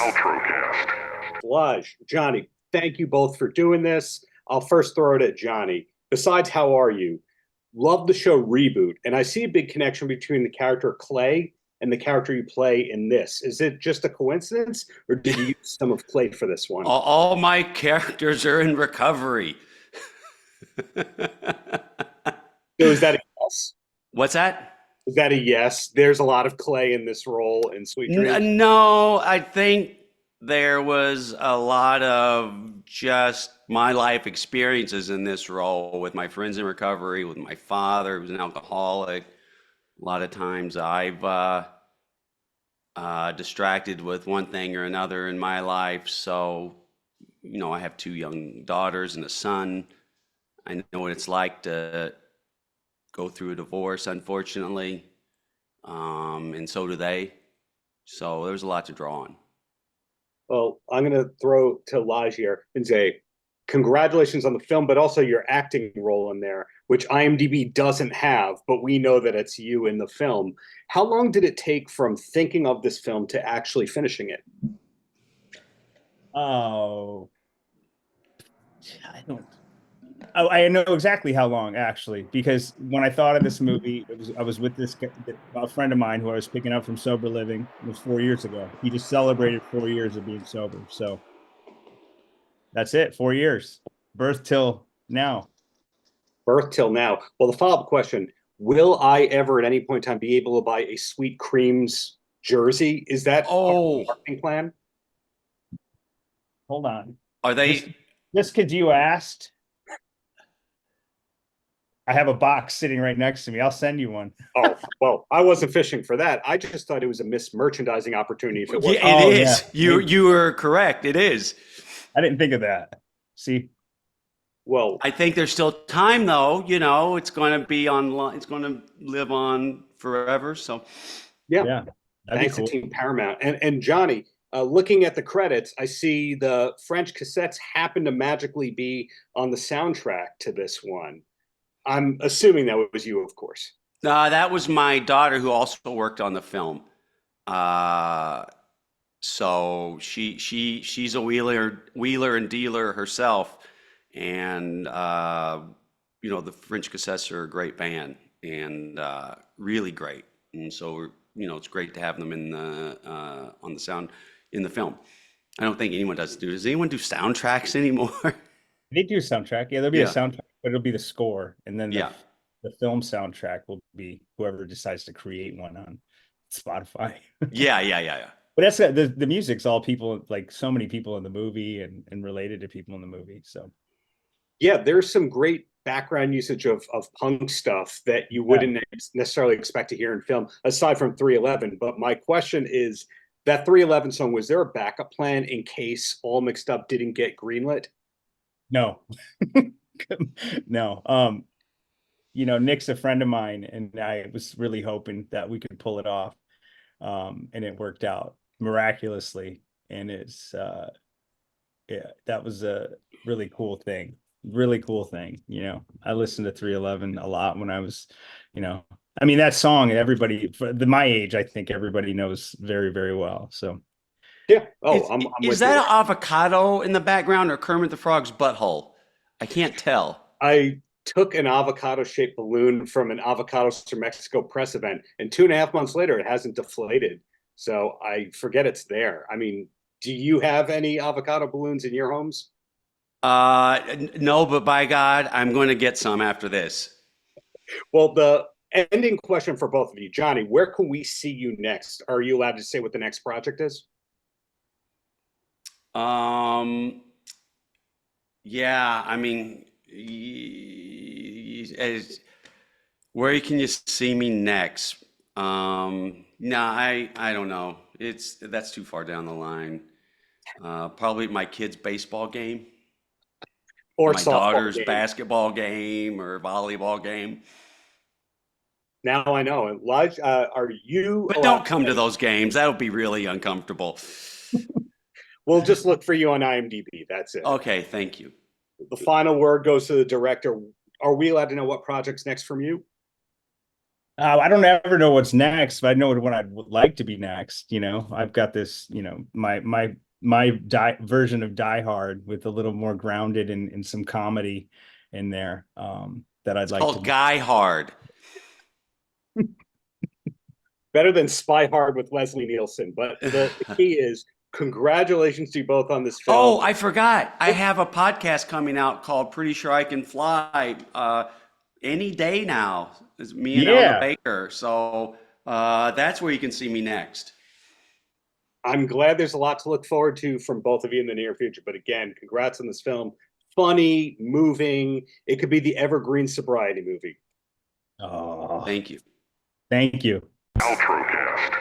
Paltrocast. Lije, Johnny, thank you both for doing this. I'll first throw it at Johnny. Besides, how are you? Love the show Reboot, and I see a big connection between the character Clay and the character you play in this. Is it just a coincidence, or did you use some of Clay for this one? All my characters are in recovery. So is that a yes? What's that? Is that a yes? There's a lot of Clay in this role in Sweet Dreams. No, I think there was a lot of just my life experiences in this role with my friends in recovery, with my father, who's an alcoholic. A lot of times I've distracted with one thing or another in my life. So, I have two young daughters and a son. I know what it's like to go through a divorce, unfortunately, and so do they. So there's a lot to draw on. Well, I'm going to throw to Lije here and say congratulations on the film, but also your acting role in there, which IMDb doesn't have, but we know that it's you in the film. How long did it take from thinking of this film to actually finishing it? Oh, I know exactly how long, actually, because when I thought of this movie, I was with a friend of mine who I was picking up from sober living. It was 4 years ago. He just celebrated 4 years of being sober. So that's it, 4 years, birth till now. Birth till now. Well, the follow-up question, will I ever at any point in time be able to buy a Sweet Creams jersey? Is that part of the marketing plan? Hold on. Are they? Just because you asked, I have a box sitting right next to me. I'll send you one. Oh, well, I wasn't fishing for that. I just thought it was a merchandising opportunity. If it was. Yeah, it is. Yeah. You were correct. It is. I didn't think of that. See? Well, I think there's still time, though. It's going to be online. It's going to live on forever. So, yeah. Thanks to Team Paramount. And Johnny, looking at the credits, I see the French Cassettes happen to magically be on the soundtrack to this one. I'm assuming that was you, of course. That was my daughter, who also worked on the film. So she's a wheeler and dealer herself, and the French Cassettes are a great band and really great. And so it's great to have them in the on the sound in the film. I don't think anyone does. Does anyone do soundtracks anymore? They do soundtrack. Yeah, there'll be a soundtrack, but it'll be the score, and then the film soundtrack will be whoever decides to create one on Spotify. Yeah. But that's the music's all people, like so many people in the movie and related to people in the movie. So yeah, there's some great background usage of punk stuff that you wouldn't necessarily expect to hear in film, aside from 311. But my question is, that 311 song, was there a backup plan in case All Mixed Up didn't get greenlit? No. No. Nick's a friend of mine, and I was really hoping that we could pull it off. And it worked out miraculously. And it's that was a really cool thing. I listened to 311 a lot when I was, that song, everybody my age, I think everybody knows very, very well. So yeah. Is that an avocado in the background or Kermit the Frog's butthole? I can't tell. I took an avocado-shaped balloon from an Avocados to Mexico press event, and 2.5 months later, it hasn't deflated. So I forget it's there. I mean, do you have any avocado balloons in your homes? No, but by God, I'm going to get some after this. Well, the ending question for both of you, Johnny, where can we see you next? Are you allowed to say what the next project is? Yeah, I mean, where can you see me next? No, I don't know. That's too far down the line. Probably my kid's baseball game, or my daughter's basketball game or volleyball game. Now I know. And Lije, are you? But don't come to those games. That'll be really uncomfortable. We'll just look for you on IMDb. That's it. Okay, thank you. The final word goes to the director. Are we allowed to know what project's next from you? I don't ever know what's next, but I know what I'd like to be next. You know, I've got this, you know, my version of Die Hard with a little more grounded and some comedy in there, that I'd It's like called to. Guy Hard. Better than Spy Hard with Leslie Nielsen. But the key is congratulations to you both on this film. Oh, I forgot. I have a podcast coming out called Pretty Sure I Can Fly any day now. It's me and Elna Yeah. Baker. So that's where you can see me next. I'm glad there's a lot to look forward to from both of you in the near future. But again, congrats on this film. Funny, moving. It could be the evergreen sobriety movie. Oh, Thank you. thank you. Paltrocast.